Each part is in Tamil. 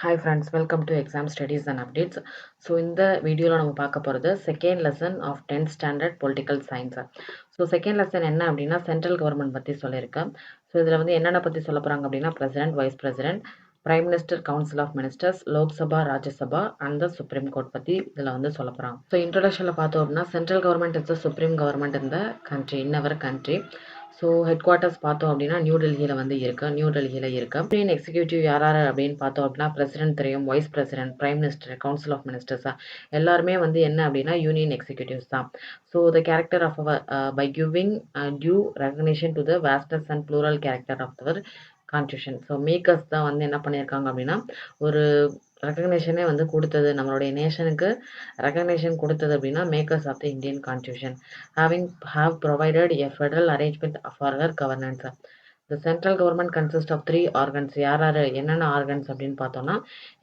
Hi friends, welcome to exam studies and updates. So இந்த வீடியோல நம்ம பார்க்க போறது second lesson of 10th standard political science. So second lesson என்ன அப்படின்னா சென்ட்ரல் கவர்மெண்ட் பற்றி சொல்லியிருக்கேன். ஸோ இதில் வந்து என்னென்ன பற்றி சொல்ல போகிறாங்க அப்படின்னா president, vice president, prime minister, council of ministers, Lok Sabha, Rajya Sabha and the supreme court பற்றி இதில் வந்து சொல்ல போகிறாங்க. ஸோ இன்ட்ரடக்ஷனில் பார்த்தோம் அப்படின்னா central government is the supreme government இந்த country, in our country. So headquarters பார்த்தோம் அப்படின்னா நியூ டெல்லியில் வந்து இருக்குது. யூனியன் எக்ஸிக்யூட்டிவ் யார் அப்படின்னு பார்த்தோம் அப்படின்னா பிரசிடென்ட் தெரியும், vice president, prime minister, council of மினிஸ்டர்ஸா எல்லாருமே வந்து என்ன அப்படின்னா யூனியன் எக்ஸிக்யூட்டிவ்ஸ் தான். So the character of our by giving due recognition to the vastness and plural character of our constitution. So makers தான் வந்து என்ன பண்ணியிருக்காங்க அப்படின்னா ஒரு ரெகக்னேஷனே வந்து கொடுத்தது, நம்மளுடைய நேஷனுக்கு ரெகக்னேஷன் கொடுத்தது அப்படின்னா makers of the Indian constitution have provided a federal arrangement for their governance. The central government consists of three organs. யார் என்னென்ன ஆர்கன்ஸ் அப்படின்னு பார்த்தோம்னா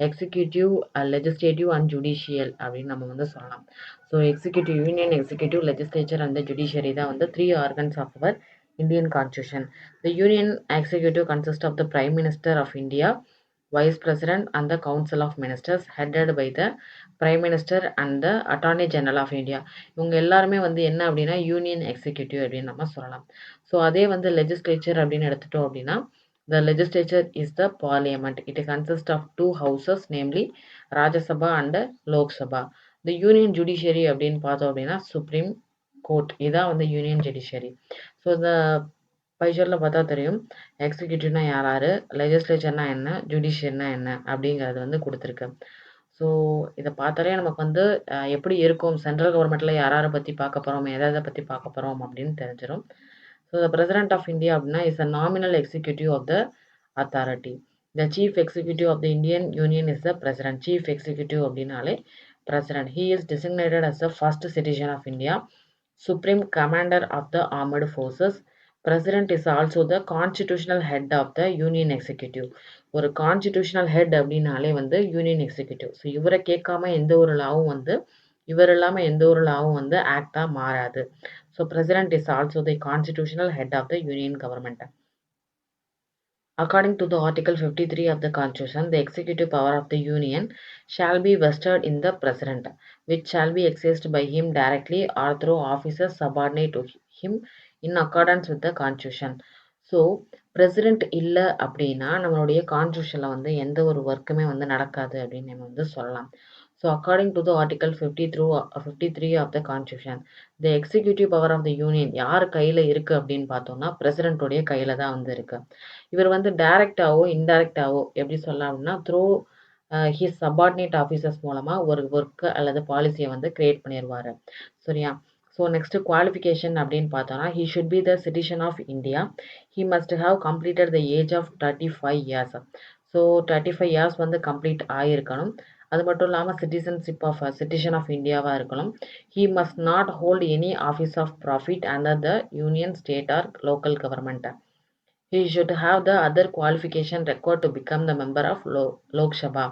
எக்ஸிக்யூட்டிவ், லெஜிஸ்லேட்டிவ் அண்ட் ஜுடிஷியல் அப்படின்னு நம்ம வந்து சொல்லலாம். So executive, union executive, legislature and judiciary தான் வந்து three organs of our Indian Constitution. The Union Executive consists of the Prime Minister of India, Vice President and the Council of Ministers headed by the Prime Minister and the Attorney General of India. இவங்க எல்லாருமே வந்து என்ன அப்படின்னா யூனியன் எக்ஸிக்யூட்டிவ் அப்படின்னு நம்ம சொல்லலாம். ஸோ அதே வந்து லெஜிஸ்லேச்சர் அப்படின்னு எடுத்துட்டோம் அப்படின்னா the legislature is the parliament. It consists of two houses, namely Rajya Sabha and Lok Sabha. The union judiciary அப்படின்னு பார்த்தோம் அப்படின்னா சுப்ரீம் கோர்ட், இதான் வந்து யூனியன் ஜுடிஷியரி. ஸோ இந்த பைச்சரில் பார்த்தா தெரியும் எக்ஸிக்யூட்டிவ்னா யார், லெஜிஸ்லேச்சர்னா என்ன, ஜுடிஷியர்னா என்ன அப்படிங்கிறது வந்து கொடுத்துருக்கு. ஸோ இதை பார்த்தாலே நமக்கு வந்து எப்படி இருக்கும், சென்ட்ரல் கவர்மெண்ட்டில் யாரை பற்றி பார்க்க போகிறோம், எதை பற்றி பார்க்க போகிறோம் அப்படின்னு தெரிஞ்சிடும். So the president of India அப்படின்னா is a nominal executive of the authority. The chief executive of the Indian union is the president. Chief executive அப்படின்னாலே president. He is designated as the first citizen of India, supreme commander of the armed forces. President is also the constitutional head of the union executive. ஒரு கான்ஸ்டிடியூஷனல் ஹெட் அப்படின்னாலே வந்து யூனியன் எக்ஸிக்யூட்டிவ். ஸோ இவரை கேட்காம எந்த ஒரு லாவும் வந்து இவர் இல்லாமல் எந்த ஒரு லாவும் வந்து ஆக்டாக மாறாது. So president is also the constitutional head of the union government. According to the Article 53 of the Constitution, the executive power of the Union shall be vested in the President, which shall be exercised by him directly or through officers subordinate to him in accordance with the Constitution. So president இல்லை அப்படின்னா நம்மளுடைய கான்ஸ்டியூஷனில் வந்து எந்த ஒரு ஒர்க்குமே வந்து நடக்காது அப்படின்னு நம்ம வந்து சொல்லலாம். So according to the article 53 of the constitution, the executive power of the union யார் கையில் இருக்குது அப்படின்னு பார்த்தோம்னா பிரசிடென்ட்டோடைய கையில் தான் வந்து இருக்குது. இவர் வந்து டைரக்டாவோ இன்டைரக்டாவோ எப்படி சொல்லலாம் அப்படின்னா த்ரூ ஹிஸ் சபார்டினேட் ஆஃபீஸர்ஸ் மூலமாக ஒரு ஒர்க்கு அல்லது பாலிசியை வந்து கிரியேட் பண்ணிடுவார். சரியா? ஸோ நெக்ஸ்ட் குவாலிஃபிகேஷன் அப்படின்னு பார்த்தோன்னா he should be the citizen of India. He must have completed the age of 35 years. So 35 years வந்து கம்ப்ளீட் ஆகியிருக்கணும். அது மட்டும் இல்லாமல் சிட்டிசன் ஆஃப் இந்தியாவாக இருக்கணும். He must not hold any office of profit under the union, state or local government. He should have the other qualification required to become the member of Lok Sabha.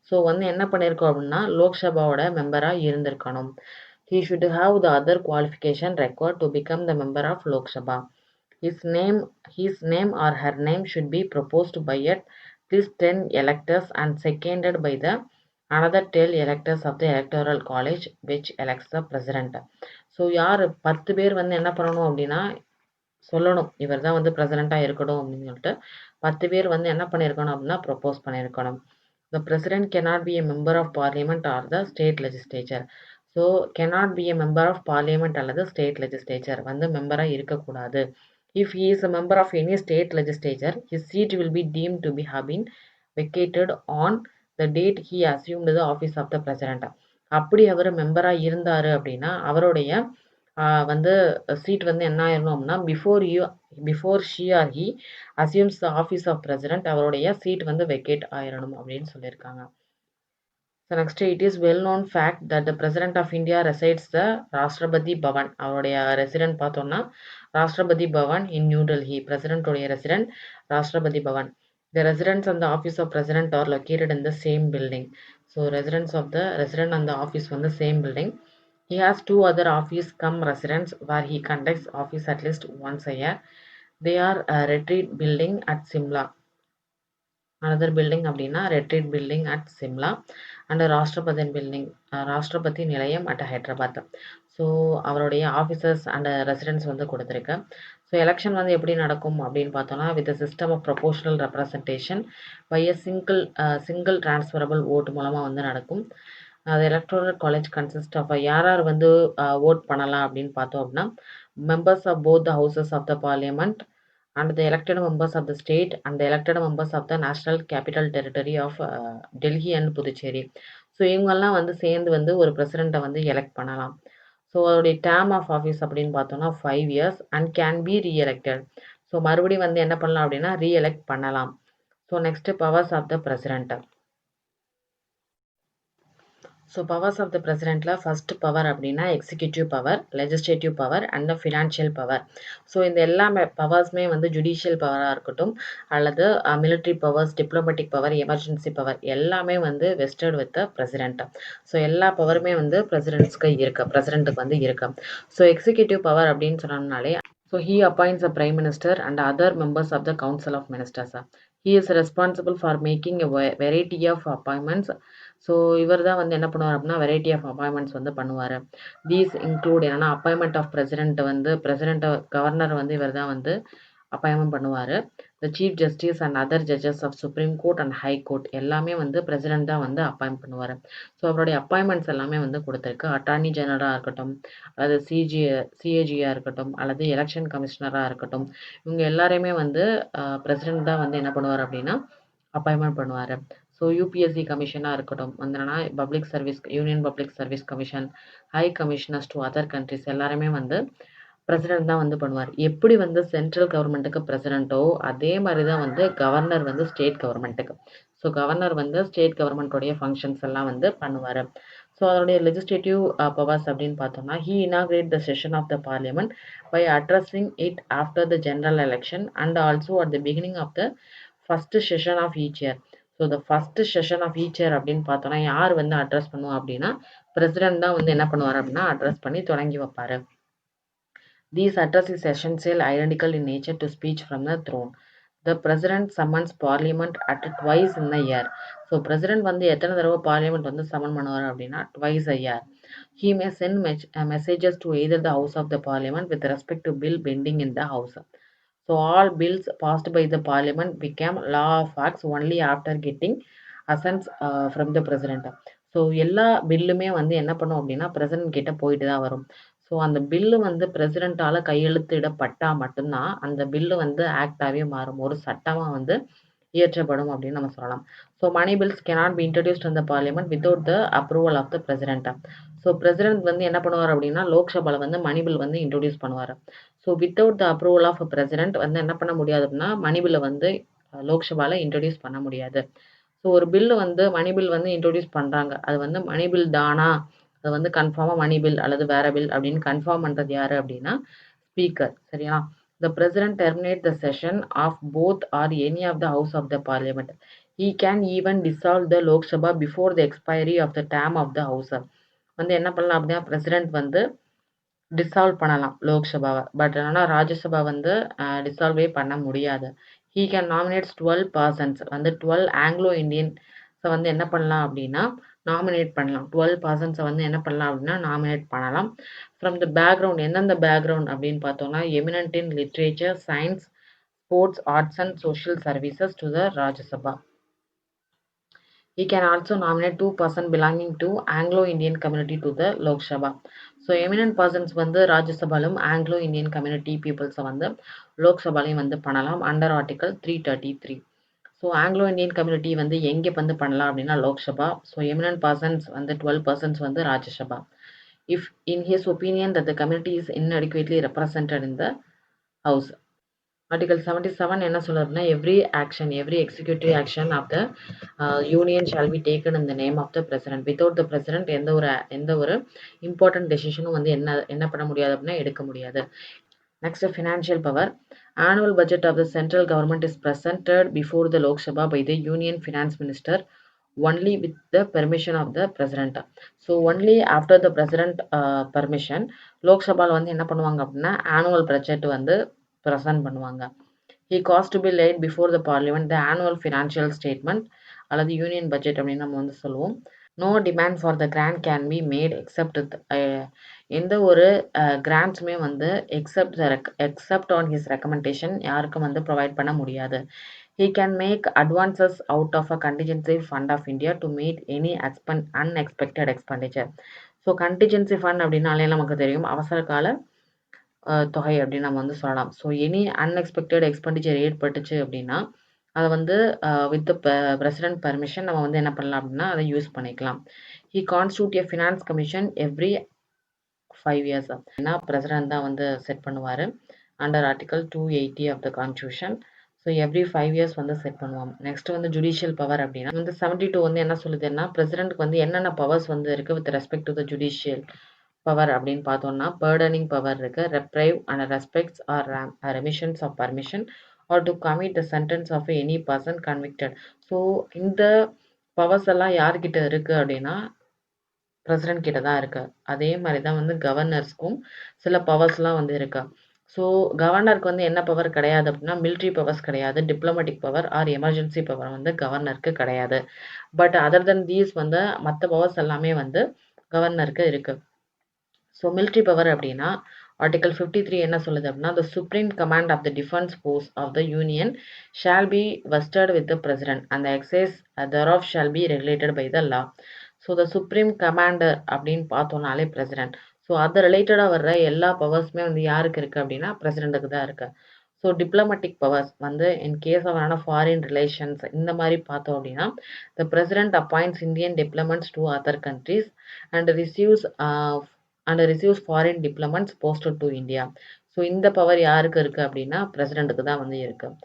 So வந்து என்ன பண்ணியிருக்கோம் அப்படின்னா லோக்சபாவோட மெம்பராக இருந்திருக்கணும். He should have the other qualification required to become the member of Lok Sabha. His name or her name should be proposed by at least 10 electors and seconded by the another 10 electors of the electoral college which elects the president. So யார் 10 பேர் வந்து என்ன பண்ணணும் அப்படின்னா சொல்லணும் இவர் தான் வந்து பிரசிடெண்ட்டாக இருக்கணும் அப்படின்னு சொல்லிட்டு 10 பேர் வந்து என்ன பண்ணியிருக்கணும் அப்படின்னா ப்ரொப்போஸ் பண்ணியிருக்கணும். The president cannot be a member of parliament or the state legislature. So cannot be a member of parliament அல்லது state legislature வந்து மெம்பராக இருக்கக்கூடாது. If he is a member of any state legislature, his seat will be deemed to have been vacated on the date he assumed the office of the president. அப்படி அவர் மெம்பராக இருந்தார் அப்படின்னா அவருடைய வந்து சீட் வந்து என்ன ஆயிரணும் அப்படின்னா before she or he assumes the office of president அவருடைய சீட் வந்து வெக்கேட் ஆயிரணும் அப்படின்னு சொல்லியிருக்காங்க. So next it is well known fact that the president of India resides the Rashtrapati Bhavan. அவருடைய ரெசிடென்ட் பார்த்தோம்னா ராஷ்டிரபதி பவன் இன் நியூ டெல்லி. பிரசிடென்ட்டோடைய resident Rashtrapati Bhavan. The residence and the office of president are located in the same building. So residence of the resident and the office on the same building. He has two other office cum residence where he conducts office at least once a year. They are a retreat building at Simla. Another building அப்படின்னா retreat building at Simla and Rashtrapati Nilayam at Hyderabad. So அவருடைய ஆஃபீஸர்ஸ் அண்ட் ரெசிடென்ட்ஸ் வந்து கொடுத்துருக்கு. ஸோ எலெக்ஷன் வந்து எப்படி நடக்கும் அப்படின்னு பார்த்தோம்னா with system of proportional representation by a single transferable ஓட்டு மூலமாக வந்து நடக்கும். அது எலக்ட்ரல் காலேஜ் கன்சிஸ்ட் ஆஃப் யார் யார் வந்து ஓட் பண்ணலாம் அப்படின்னு பார்த்தோம் அப்படின்னா members of both the houses of the parliament and the elected members of the state and the elected members of the national capital territory of Delhi and Puducherry. So இவங்கெல்லாம் வந்து சேர்ந்து வந்து ஒரு பிரசிடெண்ட்டை வந்து எலெக்ட் பண்ணலாம். ஸோ அதோடைய டேர்ம் ஆஃப் ஆஃபீஸ் அப்படின்னு பார்த்தோம்னா 5 years and can be re-elected. So மறுபடியும் வந்து என்ன பண்ணலாம் அப்படின்னா ரீஎலெக்ட் பண்ணலாம். So next powers of the president. So powers of the பிரசிடெண்ட்டில் ஃபர்ஸ்ட் பவர் அப்படின்னா executive power, legislative power and financial power. So இந்த எல்லா பவர்ஸுமே வந்து ஜுடிஷியல் பவராக இருக்கட்டும் அல்லது military powers, diplomatic power, emergency power எல்லாமே வந்து vested with the president. So எல்லா பவருமே வந்து பிரசிடெண்ட்டுக்கு வந்து இருக்கு. ஸோ எக்ஸிக்யூட்டிவ் பவர் அப்படின்னு சொன்னோம்னாலே so he appoints a prime minister and other members of the council of ministers. He is responsible for making a variety of appointments. So இவர் தான் வந்து என்ன பண்ணுவார் அப்படின்னா வெரைட்டி ஆஃப் அப்பாயின்மெண்ட்ஸ் வந்து பண்ணுவார். தீஸ் இன்க்ளூட் என்னன்னா அப்பாயின்மெண்ட் ஆஃப் பிரசிடென்ட் கவர்னர் வந்து இவர் தான் வந்து அப்பாயின்மெண்ட் பண்ணுவார். The chief justice and other judges of supreme court and high court எல்லாமே வந்து பிரசிடென்ட் தான் வந்து அப்பாயின்ட் பண்ணுவார். ஸோ அவருடைய அப்பாயின்மெண்ட்ஸ் எல்லாமே வந்து கொடுத்துருக்கு. அட்டார்னி ஜெனரலாக இருக்கட்டும் அல்லது சிஏஜியாக இருக்கட்டும் அல்லது எலெக்ஷன் கமிஷனராக இருக்கட்டும் இவங்க எல்லாரையுமே வந்து பிரசிடென்ட் தான் வந்து என்ன பண்ணுவார் அப்படின்னா அப்பாயின்மெண்ட் பண்ணுவார். ஸோ யூபிஎஸ்சி கமிஷனாக இருக்கட்டும் வந்துன்னா union public service commission, high commissioners to other countries எல்லாருமே வந்து பிரசிடென்ட் தான் வந்து பண்ணுவார். எப்படி வந்து சென்ட்ரல் கவர்மெண்ட்டுக்கு பிரசிடென்ட்டோ அதே மாதிரி தான் வந்து கவர்னர் வந்து ஸ்டேட் கவர்மெண்ட்டுக்கு. ஸோ கவர்னர் வந்து ஸ்டேட் கவர்மெண்ட்டோடைய ஃபங்க்ஷன்ஸ் எல்லாம் வந்து பண்ணுவார். ஸோ அதனுடைய லெஜிஸ்லேட்டிவ் பவர்ஸ் அப்படின்னு பார்த்தோம்னா he inaugurate the session of the parliament by addressing it after the general election and also at the beginning of the first session of each year. So the first session of each year அப்படின்னு பார்த்தோம்னா யார் வந்து அட்ரஸ் பண்ணுவோம் அப்படின்னா பிரசிடென்ட் தான் வந்து என்ன பண்ணுவார் அப்படின்னா அட்ரஸ் பண்ணி தொடங்கி வைப்பார். These address is essential identical in nature to speech from the throne. The president summons parliament at twice in a year. So president வந்து எத்தனை தடவை பார்லிமெண்ட் வந்து சமன் பண்ணுவார் அப்படின்னா twice a year. He may send messages to either the house of the parliament with respect to bill pending in the house. So all bills passed by the parliament became law of acts only after getting assent from the president. So எல்லா பில்லுமே வந்து என்ன பண்ணும் அப்படின்னா பிரசிடென்ட் கிட்ட போயிட்டு தான் வரும். ஸோ அந்த பில்லு வந்து பிரசிடென்ட்டால் கையெழுத்திடப்பட்டால் மட்டும்தான் அந்த பில்லு வந்து ஆக்டாகவே மாறும், ஒரு சட்டமாக வந்து இயற்றப்படும் அப்படின்னு நம்ம சொல்லலாம். So money bills cannot be introduced in the parliament without the approval of the president. So president வந்து என்ன பண்ணுவார் அப்படின்னா லோக்சபாவில் வந்து மணி பில் வந்து இன்ட்ரோடியூஸ் பண்ணுவார். So without the approval of president வந்து என்ன பண்ண முடியாது அப்படின்னா மணி பில்லை வந்து லோக்சபாவில் இன்ட்ரோடியூஸ் பண்ண முடியாது. ஸோ ஒரு பில்லு வந்து மணி பில் வந்து இன்ட்ரோடியூஸ் பண்ணுறாங்க, அது வந்து மணி பில் தானா, அது வந்து கன்ஃபார்மாக மணி பில் அல்லது வேற பில் அப்படின்னு கன்ஃபார்ம் பண்ணுறது யார் அப்படின்னா ஸ்பீக்கர். சரியா? The president terminate the session of both or any of the house of the parliament. He can even dissolve the Lok Sabha before the expiry of the term of the house. வந்து என்ன பண்ணலாம் அப்படின்னா பிரசிடென்ட் வந்து டிசால்வ் பண்ணலாம் லோக்சபாவை. பட் ஆனால் ராஜ்யசபா வந்து டிசால்வே பண்ண முடியாது. ஹீ கேன் நாமினேட்ஸ் 12 பர்சன்ஸ் வந்து 12 ஆங்கிலோ இந்தியன்ஸை வந்து என்ன பண்ணலாம் அப்படின்னா நாமினேட் பண்ணலாம். 12 பர்சன்ஸை வந்து என்ன பண்ணலாம் அப்படின்னா நாமினேட் பண்ணலாம். ஃப்ரம் த பேக்ரவுண்ட் எந்தெந்த பேக்ரவுண்ட் அப்படின்னு பார்த்தோம்னா eminent in literature, science, sports, arts and social services to the Rajya Sabha. He can also nominate 2 persons belonging to Anglo-Indian community to the Lok Sabha. So eminent persons வந்து ராஜ்யசபாலும் ஆங்கிலோ இந்தியன் கம்யூனிட்டி பீப்புள்ஸை வந்து லோக்சபாலையும் வந்து பண்ணலாம் under article 333. So Anglo Indian community வந்து எங்கே வந்து பண்ணலாம் அப்படின்னா லோக்சபா. ஸோ எமினன்ட் பர்சன்ஸ் வந்து 12 பர்சன்ஸ் வந்து Rajya Sabha. If in his opinion that the community is inadequately represented in the house. Article 77 என்ன சொல்லுதுன்னா every executive action of the union shall be taken in the name of the president. Without the president எந்த ஒரு இம்பார்ட்டன்ட் டெசிஷனும் வந்து என்ன பண்ண முடியாது அப்படின்னா எடுக்க முடியாது. Next financial power. Annual budget of the central government is presented before the Lok Sabha by the Union Finance Minister only with the permission of the president. So only after the president permission லோக்சபாவில் வந்து என்ன பண்ணுவாங்க அப்படின்னா ஆனுவல் பட்ஜெட் வந்து ப்ரெசன்ட் பண்ணுவாங்க. He caused to be laid before the parliament the annual financial statement அல்லது யூனியன் பட்ஜெட் அப்படின்னு நம்ம வந்து சொல்லுவோம். No demand for the grant can be made except எந்த ஒரு கிராண்ட்ஸுமே வந்து எக்ஸப்ட் ஆன் ஹிஸ் ரெக்கமெண்டேஷன் யாருக்கும் வந்து ப்ரொவைட் பண்ண முடியாது. He can make advances out of a contingency fund of India to meet any unexpected expenditure. So contingency fund அப்படின்னாலே நமக்கு தெரியும் அவசர கால தொகை அப்படின்னு நம்ம வந்து சொல்லலாம். ஸோ எனி அன்எக்ஸ்பெக்டட் எக்ஸ்பெண்டிச்சர் ஏற்பட்டுச்சு அப்படின்னா அதை வந்து வித் பிரசிடென்ட் பர்மிஷன் நம்ம வந்து என்ன பண்ணலாம் அப்படின்னா அதை யூஸ் பண்ணிக்கலாம். He constitute a finance commission every 5 years அப்படின்னா பிரசிடென்ட் தான் வந்து செட் பண்ணுவார் under article 280 of the constitution. So every 5 years வந்து செட் பண்ணுவாங்க. நெக்ஸ்ட் வந்து ஜுடிஷியல் பவர் அப்படின்னா வந்து 72 வந்து என்ன சொல்லுதுன்னா பிரசிடென்ட்க்கு வந்து என்னென்ன பவர்ஸ் வந்து இருக்குது with respect to the judicial power அப்படின்னு பார்த்தோம்னா பர்டனிங் பவர் இருக்கு, reprieve and respects or remissions of permission or to commit the sentence of any person convicted. So இந்த பவர்ஸ் எல்லாம் யார்கிட்ட இருக்கு அப்படின்னா பிரசிடென்ட் கிட்ட தான் இருக்கு. அதே மாதிரி தான் வந்து கவர்னர்ஸ்க்கும் சில பவர்ஸ்லாம் வந்து இருக்கு. ஸோ கவர்னருக்கு வந்து என்ன பவர் கிடையாது அப்படின்னா மிலிட்ரி பவர்ஸ் கிடையாது, diplomatic power or emergency power வந்து கவர்னருக்கு கிடையாது. பட் அதர் தென் தீஸ் வந்து மற்ற பவர்ஸ் எல்லாமே வந்து கவர்னருக்கு இருக்கு. ஸோ மிலிட்ரி பவர் அப்படின்னா ஆர்டிகல் 53 என்ன சொல்லுது அப்படின்னா the supreme command of the defence force of the union shall be vested with the president and the exercise thereof shall be regulated by the law. So the supreme commander அப்படின்னு பார்த்தோம்னாலே பிரசிடென்ட். ஸோ அது ரிலேட்டடாக வர்ற எல்லா பவர்ஸுமே வந்து யாருக்கு இருக்குது அப்படின்னா பிரசிடென்ட்டுக்கு தான் இருக்குது. ஸோ டிப்ளமேட்டிக் பவர்ஸ் வந்து in case of foreign relations இந்த மாதிரி பார்த்தோம் அப்படின்னா the president appoints Indian diplomats to other countries and receives foreign diplomats posted to India. So இந்த பவர் யாருக்கு இருக்குது அப்படின்னா பிரசிடென்ட்டுக்கு தான் வந்து இருக்குது.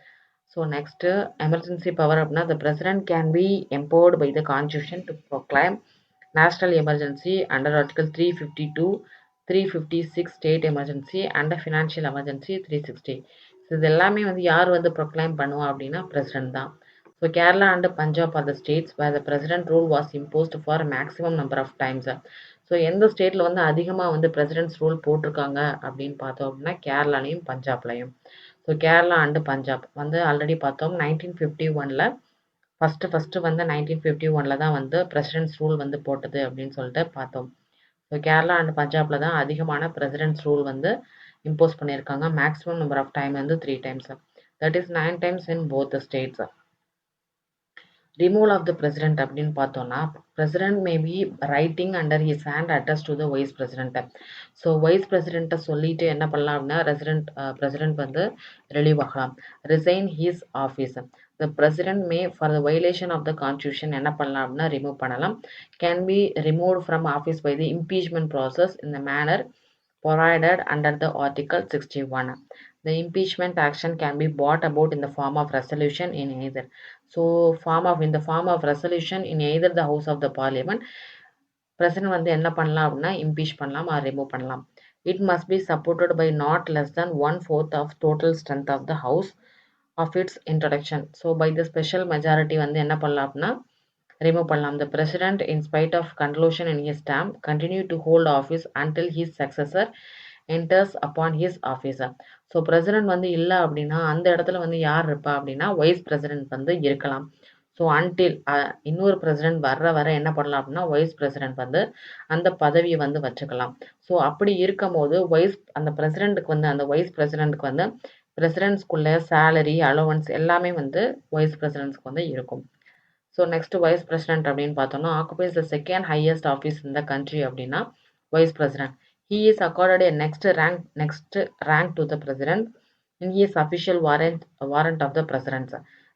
ஸோ நெக்ஸ்ட்டு எமர்ஜென்சி பவர் அப்படின்னா the president can be empowered by the constitution to proclaim national emergency under article 352, 356 state emergency and financial emergency 360. So இது எல்லாமே வந்து யார் வந்து ப்ரொக்ளைம் பண்ணுவா அப்படின்னா பிரசிடென்ட் தான். So Kerala and Punjab are the states where the president rule was imposed for maximum number of times. So எந்த ஸ்டேட்டில் வந்து அதிகமாக வந்து பிரசிடென்ட்ஸ் ரூல் போட்டிருக்காங்க அப்படின்னு பார்த்தோம் அப்படின்னா கேரளாலையும் பஞ்சாப்லையும். ஸோ கேரளா அண்டு பஞ்சாப் வந்து ஆல்ரெடி பார்த்தோம் 1951 ஃபஸ்ட்டு வந்து 1951 தான் வந்து பிரசிடென்ட்ஸ் ரூல் வந்து போட்டது அப்படின்னு சொல்லிட்டு பார்த்தோம். ஸோ கேரளா அண்ட் பஞ்சாபில் தான் அதிகமான பிரசிடென்ட்ஸ் ரூல் வந்து இம்போஸ் பண்ணியிருக்காங்க. மேக்ஸிமம் நம்பர் ஆஃப் டைம் வந்து 3 times. That is 9 times in both the states. Removal of the president அப்படின்னு பார்த்தோம்னா president may by writing under his hand address to the vice president. So vice பிரசிடென்ட்டை சொல்லிட்டு என்ன பண்ணலாம் அப்படின்னா பிரசிடென்ட் வந்து ரிலீவ் ஆகலாம். Resign his office. The president may for the violation of the constitution என்ன பண்ணலாம் அப்படின்னா ரிமூவ் பண்ணலாம். Can be removed from office by the impeachment process in the manner provided under the Article 61. The impeachment action can be brought about in the form of resolution in either. So, in the form of resolution in either the House of the Parliament, President வந்து என்ன பண்ணலாம் அப்படின்னா impeach பண்ணலாம் or remove பண்ணலாம். It must be supported by not less than 1/4 of total strength of the House of its introduction. So, by the special majority வந்து என்ன பண்ணலாம் அப்படின்னா remove பண்ணலாம். The president, in spite of conclusion in his term, continue to hold office until his successor enters upon his office. So president வந்து இல்லை அப்படின்னா அந்த இடத்துல வந்து யார் இருப்பா அப்படின்னா வைஸ் பிரசிடென்ட் வந்து இருக்கலாம். ஸோ அன்டில் இன்னொரு பிரசிடென்ட் வர என்ன பண்ணலாம் அப்படின்னா வைஸ் பிரசிடென்ட் வந்து அந்த பதவியை வந்து வச்சுக்கலாம். ஸோ அப்படி இருக்கும் போது அந்த பிரசிடென்ட்டுக்கு வந்து அந்த வைஸ் பிரசிடென்ட்டுக்கு வந்து பிரசிடென்ட்ஸ்குள்ள சேலரி அலோவன்ஸ் எல்லாமே வந்து வைஸ் பிரசிடென்ட்ஸ்க்கு வந்து இருக்கும். ஸோ நெக்ஸ்ட் வைஸ் பிரசிடென்ட் அப்படின்னு பார்த்தோம்னா occupies the second highest office இந்த கண்ட்ரி அப்படின்னா vice president. He is accorded a next rank to the president in his official warrant of the president.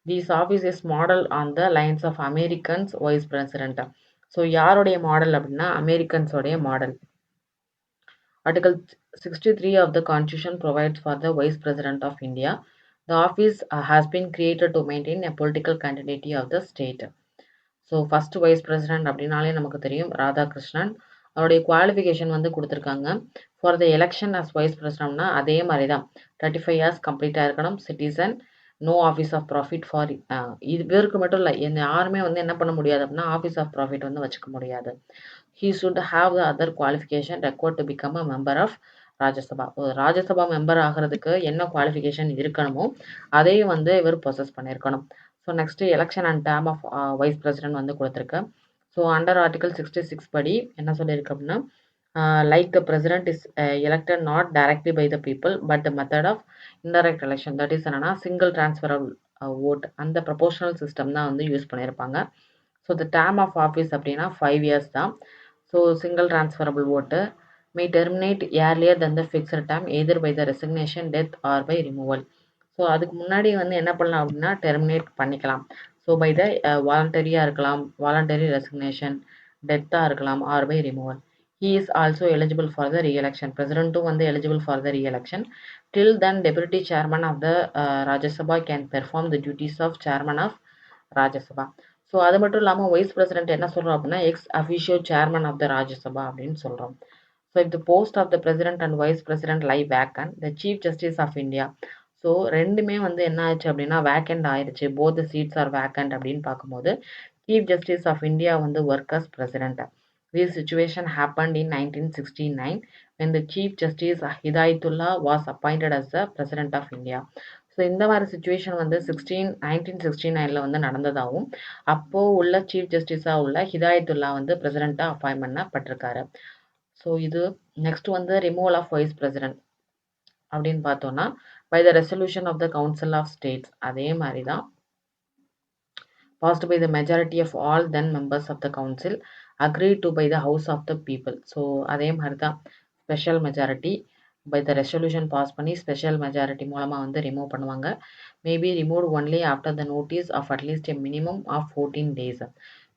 This office is modeled on the lines of Americans vice president. So யாருடைய மாடல் அப்படின்னா அமெரிக்கன்ஸோடைய model. Article 63 of the Constitution provides for the Vice President of India. The office has been created to maintain a political continuity of the state. So first vice president அப்படின்னாலே நமக்கு தெரியும் ராதாகிருஷ்ணன். அவருடைய குவாலிஃபிகேஷன் வந்து கொடுத்துருக்காங்க. For the election as vice பிரசிடென்ட்னா அதே மாதிரி தான் 35 years கம்ப்ளீட்டாக இருக்கணும். Citizen, no office of profit for இவருக்கு மட்டும் இல்லை யாருமே வந்து என்ன பண்ண முடியாது அப்படின்னா ஆஃபீஸ் ஆஃப் ப்ராஃபிட் வந்து வச்சுக்க முடியாது. He should have the other qualification required to become a member of Rajya Sabha. ஒரு ராஜ்யசபா மெம்பர் ஆகுறதுக்கு என்ன குவாலிஃபிகேஷன் இருக்கணுமோ, அதையும் வந்து இவர் பொசஸ் பண்ணியிருக்கணும். So next election and term of vice president வந்து குடுத்திருக்கு. ஸோ அண்டர் ஆர்டிகிள் 66 படி என்ன சொல்லியிருக்கு அப்படின்னா, like the president is elected not directly by the people but the method of indirect election. That is என்னன்னா சிங்கிள் டிரான்ஸ்ஃபரபிள் வோட் அந்த ப்ரொபோஷனல் சிஸ்டம் தான் வந்து யூஸ் பண்ணியிருப்பாங்க. So the term of office அப்படின்னா 5 இயர்ஸ் தான். So single transferable vote may terminate earlier than the fixed term either by the resignation, death or by removal. So அதுக்கு முன்னாடி வந்து என்ன பண்ணலாம் அப்படின்னா டெர்மினேட் பண்ணிக்கலாம். ஸோ பை த வாலண்டரியாக இருக்கலாம், வாலண்டரி ரெசிக்னேஷன், டெத்தாக இருக்கலாம், or by removal. He is also eligible for the reelection. பிரசிடென்ட்டும் வந்து eligible for the reelection. Till then deputy chairman of the Rajya Sabha can perform the duties of chairman of Rajya Sabha. So அது மட்டும் இல்லாமல் வைஸ் பிரசிடென்ட் என்ன சொல்கிறோம் அப்படின்னா ex officio chairman of the Rajya Sabha அப்படின்னு சொல்கிறோம். So if the post of the president and vice president lie vacant, the chief justice of India. So ரெண்டுமே வந்து என்ன ஆச்சு அப்படின்னா வேக்கண்ட் ஆயிடுச்சு. Both the seats are vacant அப்படின்னு பார்க்கும்போது சீஃப் ஜஸ்டிஸ் ஆஃப் இந்தியா வந்து work as president. This situation happened in 1969 when the chief justice Hidayatullah was appointed as the president of India. So இந்த மாதிரி சுச்சுவேஷன் வந்து 1969 வந்து நடந்ததாகவும் அப்போ உள்ள சீஃப் ஜஸ்டிஸாக உள்ள ஹிதாயத்துல்லா வந்து பிரசிடெண்ட்டாக அப்பாயின்ட் பண்ணப்பட்டிருக்காரு. ஸோ இது நெக்ஸ்ட் வந்து ரிமூவல் ஆஃப் வைஸ் பிரசிடென்ட் அப்படின்னு பார்த்தோம்னா by the resolution of the council of states. அதே மாதிரி தான் passed by the majority of all then members of the council agreed to by the house of the people. So அதே மாதிரி தான் special majority by the resolution pass பண்ணி ஸ்பெஷல் மெஜாரிட்டி மூலமாக வந்து ரிமூவ் பண்ணுவாங்க. Maybe remove only after the notice of at least a minimum of 14 days.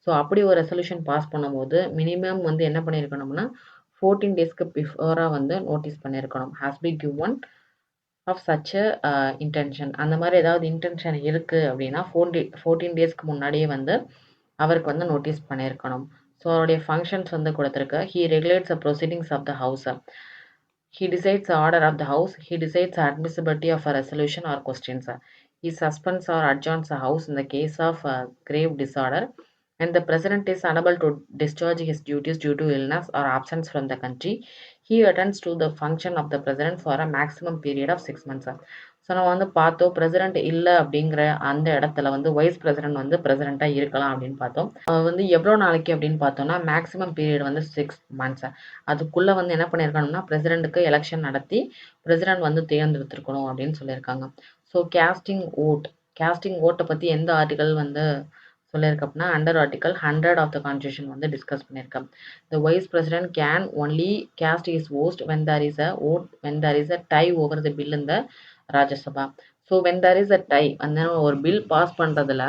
So அப்படி ஒரு ரெசல்யூஷன் பாஸ் பண்ணும்போது மினிமம் வந்து என்ன பண்ணியிருக்கணும்னா 14 டேஸ்க்கு பிஃபோராக வந்து நோட்டீஸ் பண்ணியிருக்கணும். Has be given of such intention. அந்த மாதிரி ஏதாவது இன்டென்ஷன் இருக்குது அப்படின்னா 14 டேஸ்க்கு முன்னாடியே வந்து அவருக்கு வந்து நோட்டீஸ் பண்ணியிருக்கணும். ஸோ அவருடைய ஃபங்க்ஷன்ஸ் வந்து கொடுத்துருக்கு. He regulates the proceedings of the house. He decides the order of the house. He decides the admissibility of a resolution or questions. He suspends or adjourns the house in the case of grave disorder. And the president is unable to discharge his duties due to illness or absence from the country. He attends to the function of the president for a maximum period of 6 months. So நம்ம வந்து பார்த்தோம் பிரசிடென்ட் இல்லை அப்படிங்கிற அந்த இடத்துல வந்து வைஸ் பிரசிடென்ட் வந்து பிரசிடெண்ட்டாக இருக்கலாம் அப்படின்னு பார்த்தோம். வந்து எவ்வளோ நாளைக்கு அப்படின்னு பார்த்தோம்னா மேக்ஸிமம் பீரியட் வந்து 6 months. அதுக்குள்ளே வந்து என்ன பண்ணியிருக்கணும்னா பிரசிடென்ட்டுக்கு எலெக்ஷன் நடத்தி பிரசிடென்ட் வந்து தேர்ந்தெடுத்திருக்கணும் அப்படின்னு சொல்லியிருக்காங்க. ஸோ கேஸ்டிங் ஓட்டை பற்றி எந்த ஆர்டிகல் வந்து சொல்லியிருக்கு அப்படின்னா under article 100 of the constitution வந்து டிஸ்கஸ் பண்ணியிருக்கேன். The vice president can only cast his vote when there is a tie over the bill in the Rajya Sabha. So when there is a tie அந்த ஒரு பில் பாஸ் பண்ணுறதுல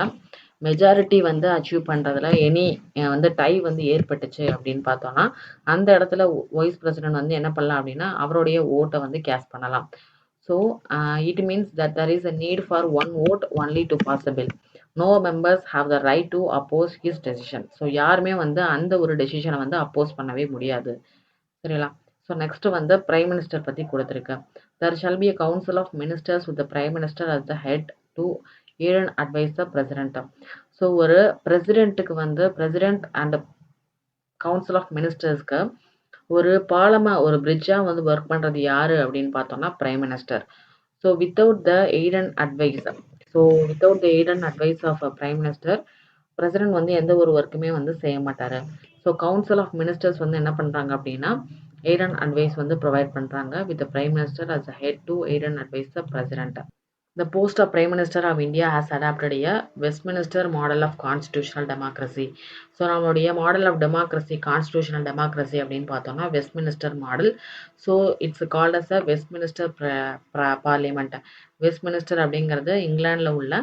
மெஜாரிட்டி வந்து அச்சீவ் பண்ணுறதுல எனி வந்து டை வந்து ஏற்பட்டுச்சு அப்படின்னு பார்த்தோம்னா அந்த இடத்துல வைஸ் பிரசிடென்ட் வந்து என்ன பண்ணலாம் அப்படின்னா அவருடைய ஓட்டை வந்து கேஸ்ட் பண்ணலாம். So it means that there is a need for one vote only to pass a bill. No members have the right to oppose his decision. So யாருமே வந்து அந்த ஒரு டெசிஷனை வந்து அப்போஸ் பண்ணவே முடியாது. சரிங்களா? ஸோ நெக்ஸ்ட் வந்து பிரைம் மினிஸ்டர் பற்றி கொடுத்துருக்கு. There shall be a council of ministers with the prime minister as the head to aid and advise the president. So ஒரு பிரசிடென்ட்டுக்கு வந்து பிரசிடென்ட் அண்ட் கவுன்சில் ஆஃப் மினிஸ்டர்ஸ்க்கு ஒரு ஒரு பிரிட்ஜாக வந்து ஒர்க் பண்ணுறது யார் அப்படின்னு பார்த்தோம்னா prime minister. So without the aid and advice of a prime minister president வந்து எந்த ஒரு ஒர்க்குமே வந்து செய்ய மாட்டார். ஸோ கவுன்சில் ஆஃப் மினிஸ்டர்ஸ் வந்து என்ன பண்ணுறாங்க அப்படின்னா aid and advice வந்து ப்ரொவைட் பண்ணுறாங்க with the prime minister as a head to aid and advise the president. The post of prime minister of India has adopted a Westminster model of constitutional democracy. So நம்மளுடைய model of democracy constitutional democracy அப்படின்னு பார்த்தோம்னா Westminster model. So it's called as a Westminster parliament. Westminster அப்படிங்கிறது இங்கிலாண்டில் உள்ள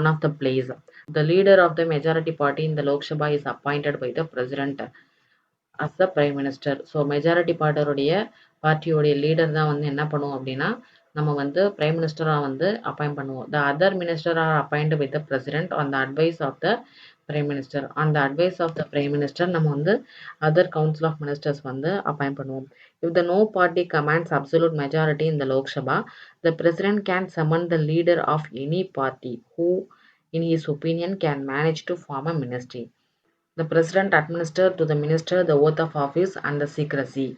one of the place. The leader of the majority party in the Lok Sabha is appointed by the president as the prime minister. So majority பார்ட்டியோடைய லீடர் தான் வந்து என்ன பண்ணுவோம் அப்படின்னா நம்ம வந்து பிரைம் மினிஸ்டராக வந்து அப்பாயிண்ட் பண்ணுவோம். The other minister are appoint by the president on the advice of the prime minister. On the advice of the prime minister நம்ம வந்து அதர் கவுன்சில் ஆஃப் மினிஸ்டர்ஸ் வந்து அப்பாயிண்ட் பண்ணுவோம். If the no party commands absolute majority in the Lok Sabha the president can summon the leader of any party who in his opinion can manage to form a ministry. The president administer to the minister the oath of office and the secrecy.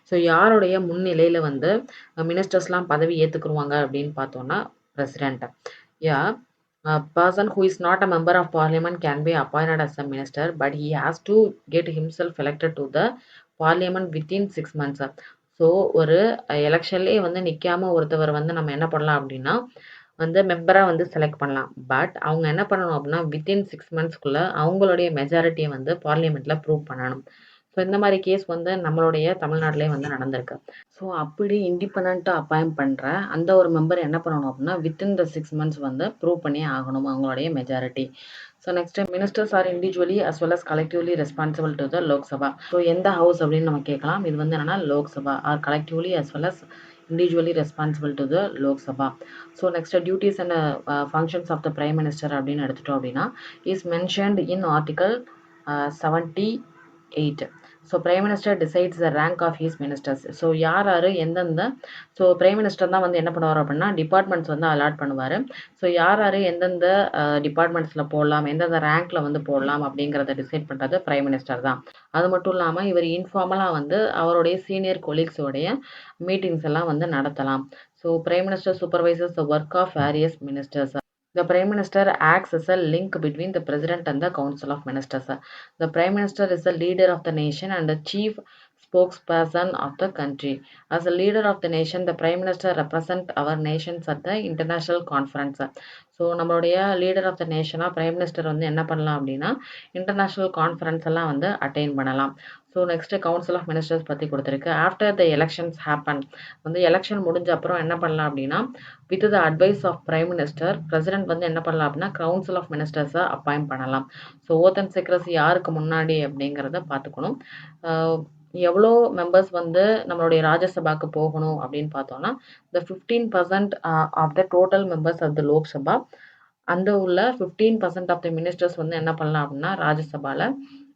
So யாருடைய முன்னிலையில் வந்து மினிஸ்டர்ஸ்லாம் பதவி ஏற்றுக்குருவாங்க அப்படின்னு பார்த்தோன்னா president. Yeah person who is not a member of parliament can be appointed as a minister, but he has to get himself elected to the parliament within 6 months. So ஒரு எலெக்ஷன்லேயே வந்து நிற்காம ஒருத்தவர் வந்து நம்ம என்ன பண்ணலாம் அப்படின்னா வந்து மெம்பராக வந்து செலக்ட் பண்ணலாம். பட் அவங்க என்ன பண்ணணும் அப்படின்னா வித்தின் 6 மந்த்ஸ்க்குள்ளே அவங்களுடைய மெஜாரிட்டியை வந்து பார்லிமெண்ட்டில் ப்ரூவ் பண்ணணும். ஸோ இந்த மாதிரி கேஸ் வந்து நம்மளுடைய தமிழ்நாட்டிலே வந்து நடந்திருக்கு. ஸோ அப்படி இண்டிபெண்ட்டாக அப்பாயிண்ட் பண்ணுற அந்த ஒரு மெம்பர் என்ன பண்ணணும் அப்படின்னா வித்தின் த 6 மந்த்ஸ் வந்து ப்ரூவ் பண்ணி ஆகணும் அவங்களுடைய majority. So next ministers are individually as well as collectively responsible to the Lok Sabha. So எந்த ஹவுஸ் அப்படின்னு நம்ம கேட்கலாம். இது வந்து என்னன்னா Lok Sabha are collectively as well as individually responsible to the Lok Sabha. So next duties and functions of the Prime Minister அப்படின்னு எடுத்துட்டோம் அப்படின்னா is mentioned in Article 78. So prime minister decides the rank of his ministers. So யார் எந்தெந்த ஸோ பிரைம் மினிஸ்டர் தான் வந்து என்ன பண்ணுவார் அப்படின்னா டிபார்ட்மெண்ட்ஸ் வந்து அலாட் பண்ணுவார். ஸோ யார் எந்தெந்த டிபார்ட்மெண்ட்ஸில் போடலாம் எந்தெந்த ரேங்க்கில் வந்து போடலாம் அப்படிங்கிறத டிசைட் பண்ணுறது பிரைம் மினிஸ்டர் தான். அது மட்டும் இல்லாமல் இவர் இன்ஃபார்மலாக வந்து அவருடைய சீனியர் கொலீக்ஸோடைய மீட்டிங்ஸ் எல்லாம் வந்து நடத்தலாம். So prime minister supervisors the work of various ministers. The Prime Minister acts as a link between the President and the Council of Ministers. The Prime Minister is the leader of the nation and the chief spokesperson of the country. As a leader of the nation, the Prime Minister represents our nations at the international conference. So நம்மளுடைய லீடர் ஆஃப் த நேஷனாக பிரைம் மினிஸ்டர் வந்து என்ன பண்ணலாம் அப்படின்னா இன்டர்நேஷ்னல் கான்ஃபரன்ஸ் எல்லாம் வந்து அட்டைன் பண்ணலாம். So next council of ministers பற்றி கொடுத்துருக்கு. ஆஃப்டர் த எலெக்ஷன்ஸ் ஹேப்பன் வந்து எலெக்ஷன் முடிஞ்ச அப்புறம் என்ன பண்ணலாம் அப்படின்னா with the advice of prime minister president வந்து என்ன பண்ணலாம் அப்படின்னா கவுன்சில் ஆஃப் மினிஸ்டர்ஸை அப்பாயிண்ட் பண்ணலாம். ஸோ ஓத் அண்ட் செக்ரஸி யாருக்கு முன்னாடி அப்படிங்கிறத பார்த்துக்கணும். எவ்வளோ மெம்பர்ஸ் வந்து நம்மளுடைய ராஜ்யசபாக்கு போகணும் அப்படின்னு பார்த்தோம்னா the 15% of the total members of the Lok Sabha அந்த உள்ள 15% of the ministers வந்து என்ன பண்ணலாம் அப்படின்னா ராஜ்யசபாவில்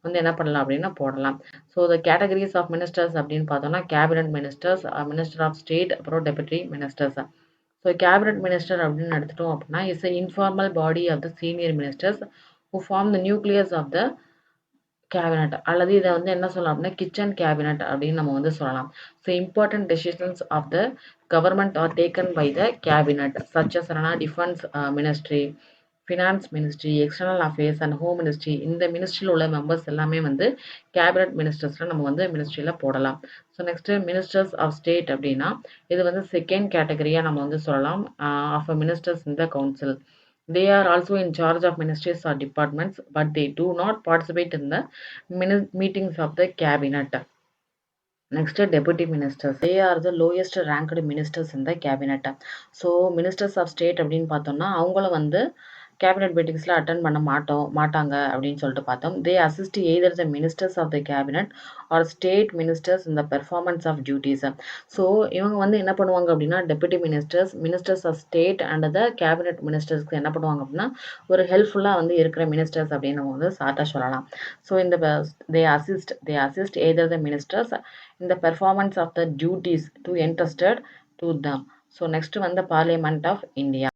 வந்து என்ன பண்ணலாம் அப்படின்னா போடலாம். So the categories of ministers அப்படின்னு பார்த்தோம்னா cabinet ministers, minister of state, அப்புறம் deputy ministers. So cabinet minister அப்படின்னு எடுத்துட்டோம் அப்படின்னா is a informal body of the senior ministers who form the nucleus of the cabinet அல்லது இதை வந்து என்ன சொல்லலாம் அப்படின்னா கிச்சன் கேபினட் அப்படின்னு நம்ம வந்து சொல்லலாம். So important decisions of the government are taken by the cabinet such as defence ministry, finance ministry, external affairs and home ministry. இந்த மினிஸ்ட்ரியில் உள்ள மெம்பர்ஸ் எல்லாமே வந்து கேபினட் மினிஸ்டர்ஸில் நம்ம வந்து மினிஸ்ட்ரியில் போடலாம். So next ministers of state அப்படின்னா இது வந்து செகண்ட் கேட்டகரியாக நம்ம வந்து சொல்லலாம் of ministers in the council. They are also in charge of ministries or departments, but they do not participate in the meetings of the cabinet. Next, deputy ministers. They are the lowest ranked ministers in the cabinet. So, ministers of state அப்படின்னு பார்த்தோம்னா அவங்கள வந்து கேபினட் மீட்டிங்ஸில் அட்டன் பண்ண மாட்டாங்க அப்படின்னு சொல்லிட்டு பார்த்தோம். They assist either the ministers of the cabinet or state ministers இந்த பெர்ஃபார்மன்ஸ் ஆஃப் டியூட்டிஸ். ஸோ இவங்க வந்து என்ன பண்ணுவாங்க அப்படின்னா deputy ministers, ministers of state and the cabinet மினிஸ்டர்ஸ்க்கு என்ன பண்ணுவாங்க அப்படின்னா ஒரு ஹெல்ப்ஃபுல்லாக வந்து இருக்கிற மினிஸ்டர்ஸ் அப்படின்னு நம்ம வந்து சார்ட்டாக சொல்லலாம். ஸோ இந்த they assist either the ministers இந்த performance of the duties to entrusted to them. So next வந்து பார்லிமெண்ட் ஆஃப் இந்தியா.